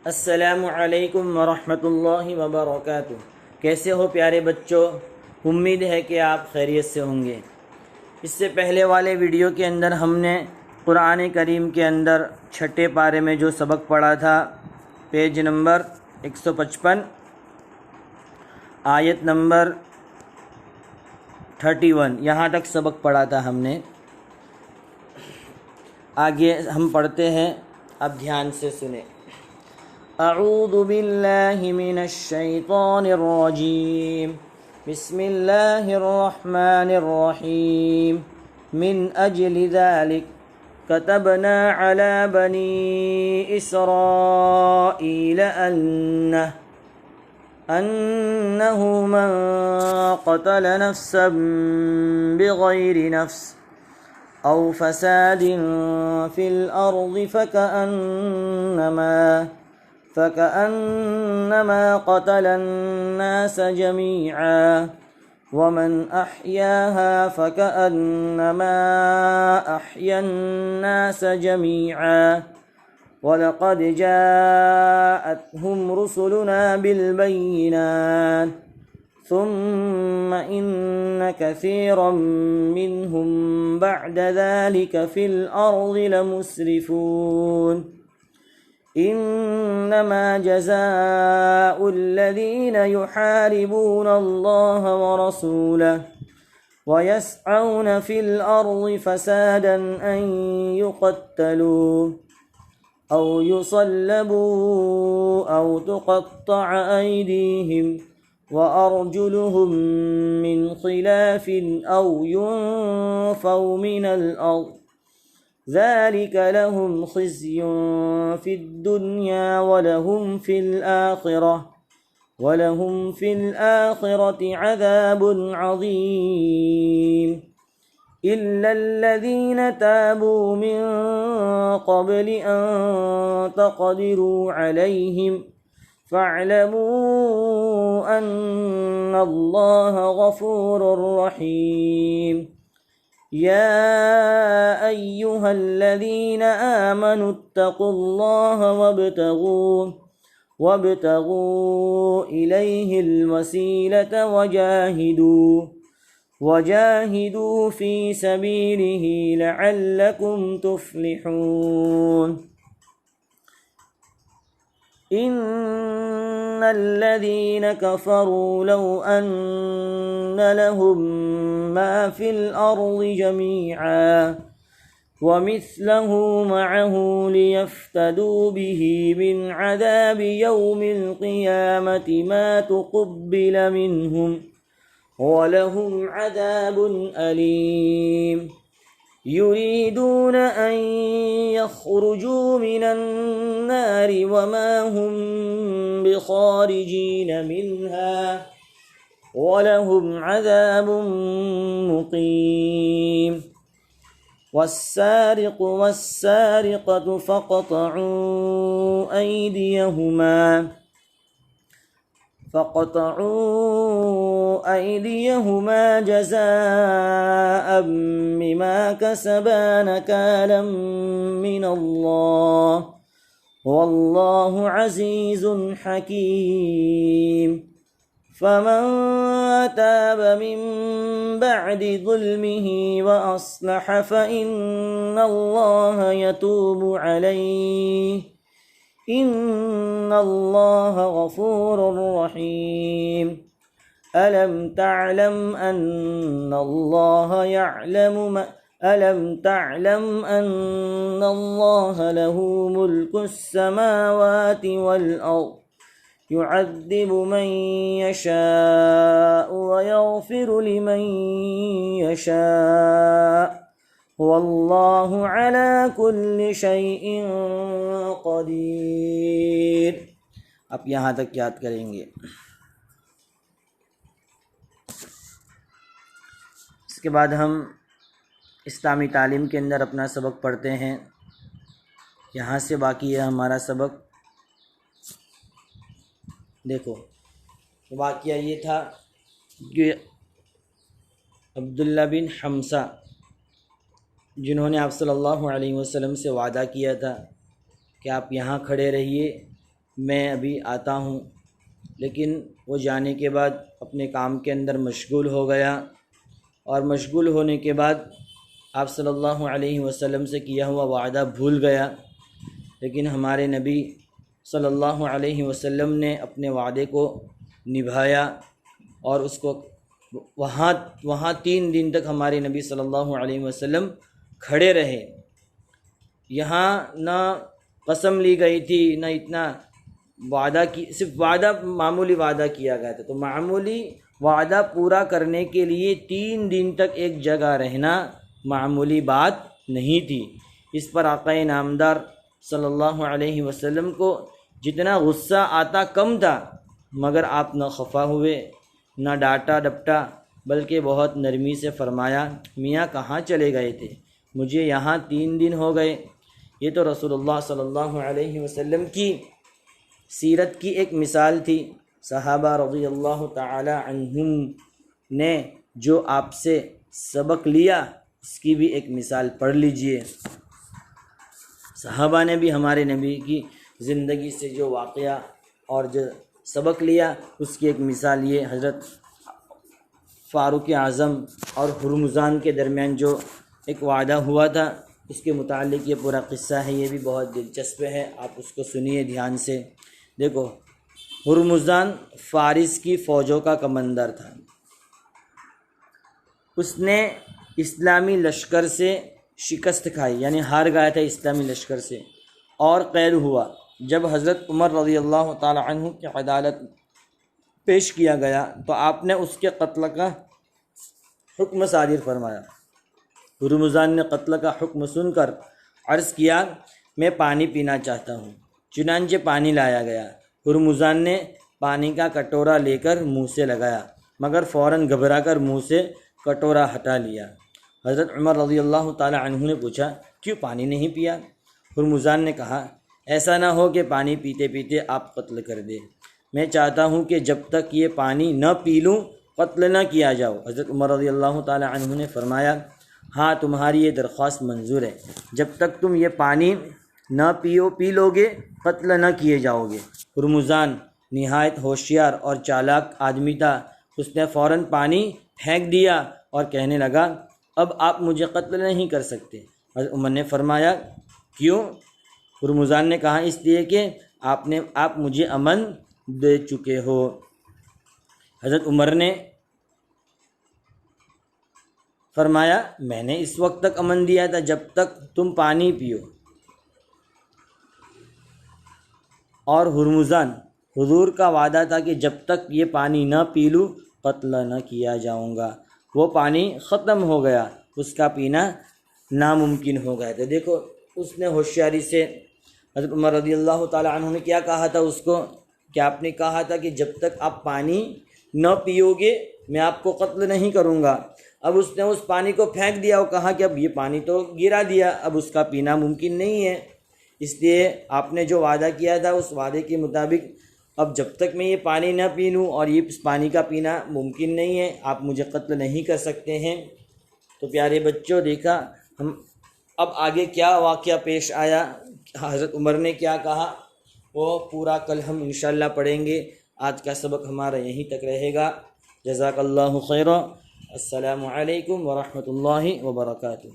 السلام علیکم ورحمۃ اللہ وبرکاتہ۔ کیسے ہو پیارے بچوں؟ امید ہے کہ آپ خیریت سے ہوں گے۔ اس سے پہلے والے ویڈیو کے اندر ہم نے قرآن کریم کے اندر چھٹے پارے میں جو سبق پڑھا تھا، پیج نمبر 155 آیت نمبر 31، یہاں تک سبق پڑھا تھا ہم نے۔ آگے ہم پڑھتے ہیں، اب دھیان سے سنیں۔ اعوذ باللہ من الشیطان الرجیم، بسم اللہ الرحمن الرحیم۔ من اجل ذلك كتبنا على بني اسرائیل انه من قتل نفسا بغیر نفس او فساد في الارض فكأنما قتل الناس جميعا ومن أحياها فكأنما أحيا الناس جميعا ولقد جاءتهم رسلنا بالبينات ثم إن كثيرا منهم بعد ذلك في الأرض لمسرفون إنما جزاء الذين يحاربون الله ورسوله ويسعون في الأرض فسادا أن يقتلوا أو يصلبوا أو تقطع أيديهم وأرجلهم من خلاف أو ينفوا من الأرض ذلك لهم خزي في الدنيا ولهم في الآخرة عذاب عظيم إلا الذين تابوا من قبل أن تقدروا عليهم فاعلموا أن الله غفور رحيم يا أيها الذين آمنوا اتقوا الله وابتغوا إليه الوسيلة وجاهدوا في سبيله لعلكم تفلحون إن الذين كفروا لو أن لهم ما في الأرض جميعا ومثله معه ليفتدوا به من عذاب يوم القيامة ما تقبل منهم ولهم عذاب أليم يريدون أن يخرجوا من النار وما هم بخارجين منها ولهم عذاب مقيم والسارق والسارقة فاقطعوا أيديهما جزاء بما كسبا نكالا من الله والله عزيز حكيم فمن تاب من بعد ظلمه وأصلح فإن الله يتوب عليه إن الله غفور رحيم ألم تعلم أن الله له ملك السماوات والأرض يعذب من يشاء ويغفر لمن يشاء والله على كل شيء قدیر۔ اب یہاں تک یاد کریں گے۔ اس کے بعد ہم اسلامی تعلیم کے اندر اپنا سبق پڑھتے ہیں۔ یہاں سے باقی ہے ہمارا سبق۔ دیکھو، واقعہ یہ تھا کہ عبداللہ بن حمزہ جنہوں نے آپ صلی اللہ علیہ وسلم سے وعدہ کیا تھا کہ آپ یہاں کھڑے رہیے میں ابھی آتا ہوں، لیکن وہ جانے کے بعد اپنے کام کے اندر مشغول ہو گیا، اور مشغول ہونے کے بعد آپ صلی اللہ علیہ وسلم سے کیا ہوا وعدہ بھول گیا۔ لیکن ہمارے نبی صلی اللہ علیہ وسلم نے اپنے وعدے کو نبھایا، اور اس کو وہاں 3 دن تک ہمارے نبی صلی اللہ علیہ وسلم کھڑے رہے۔ یہاں نہ قسم لی گئی تھی، نہ اتنا وعدہ کی، صرف معمولی وعدہ کیا گیا تھا۔ تو معمولی وعدہ پورا کرنے کے لیے 3 دن تک ایک جگہ رہنا معمولی بات نہیں تھی۔ اس پر آقا نامدار صلی اللہ علیہ وسلم کو جتنا غصہ آتا کم تھا، مگر آپ نہ خفا ہوئے، نہ ڈانٹا ڈپٹا، بلکہ بہت نرمی سے فرمایا، میاں کہاں چلے گئے تھے؟ مجھے یہاں 3 دن ہو گئے۔ یہ تو رسول اللہ صلی اللہ علیہ وسلم کی سیرت کی ایک مثال تھی۔ صحابہ رضی اللہ تعالی عنہم نے جو آپ سے سبق لیا، اس کی بھی ایک مثال پڑھ لیجئے۔ صحابہ نے بھی ہمارے نبی کی زندگی سے جو واقعہ اور جو سبق لیا، اس کی ایک مثال یہ حضرت فاروق اعظم اور ہرمزان کے درمیان جو ایک وعدہ ہوا تھا، اس کے متعلق یہ پورا قصہ ہے۔ یہ بھی بہت دلچسپ ہے، آپ اس کو سنیے دھیان سے۔ دیکھو، ہرمزان فارس کی فوجوں کا کمانڈر تھا۔ اس نے اسلامی لشکر سے شکست کھائی، یعنی ہار گیا تھا اسلامی لشکر سے، اور قید ہوا۔ جب حضرت عمر رضی اللہ تعالی عنہ کی عدالت پیش کیا گیا تو آپ نے اس کے قتل کا حکم صادر فرمایا۔ ہرمزان نے قتل کا حکم سن کر عرض کیا، میں پانی پینا چاہتا ہوں۔ چنانچہ پانی لایا گیا۔ ہرمزان نے پانی کا کٹورا لے کر منہ سے لگایا، مگر فوراً گھبرا کر منہ سے کٹورا ہٹا لیا۔ حضرت عمر رضی اللہ تعالی عنہ نے پوچھا، کیوں پانی نہیں پیا؟ ہرمزان نے کہا، ایسا نہ ہو کہ پانی پیتے پیتے آپ قتل کر دے۔ میں چاہتا ہوں کہ جب تک یہ پانی نہ پی لوں قتل نہ کیا جاؤ۔ حضرت عمر رضی اللہ تعالی عنہ نے فرمایا، ہاں تمہاری یہ درخواست منظور ہے، جب تک تم یہ پانی نہ پی لوگے قتل نہ کیے جاؤ گے۔ ہرمزان نہایت ہوشیار اور چالاک آدمی تھا۔ اس نے فوراً پانی پھینک دیا اور کہنے لگا، اب آپ مجھے قتل نہیں کر سکتے۔ حضرت عمر نے فرمایا، کیوں؟ ہرمزان نے کہا، اس لیے کہ آپ مجھے امن دے چکے ہو۔ حضرت عمر نے فرمایا، میں نے اس وقت تک امن دیا تھا جب تک تم پانی پیو۔ اور ہرمزان، حضور کا وعدہ تھا کہ جب تک یہ پانی نہ پی لوں قتل نہ کیا جاؤں گا۔ وہ پانی ختم ہو گیا، اس کا پینا ناممکن ہو گیا۔ تو دیکھو، اس نے ہوشیاری سے، حضرت عمر رضی اللہ تعالی عنہ نے کیا کہا تھا اس کو، کہ آپ نے کہا تھا کہ جب تک آپ پانی نہ پیو گے میں آپ کو قتل نہیں کروں گا۔ اب اس نے اس پانی کو پھینک دیا اور کہا کہ اب یہ پانی تو گرا دیا، اب اس کا پینا ممکن نہیں ہے۔ اس لیے آپ نے جو وعدہ کیا تھا اس وعدے کے مطابق اب جب تک میں یہ پانی نہ پی لوں اور یہ اس پانی کا پینا ممکن نہیں ہے، آپ مجھے قتل نہیں کر سکتے ہیں۔ تو پیارے بچوں، دیکھا ہم اب آگے کیا واقعہ پیش آیا، حضرت عمر نے کیا کہا، وہ پورا کل ہم انشاءاللہ پڑھیں گے۔ آج کا سبق ہمارا یہیں تک رہے گا۔ جزاک اللہ خیرا۔ السلام علیکم ورحمۃ اللہ وبرکاتہ۔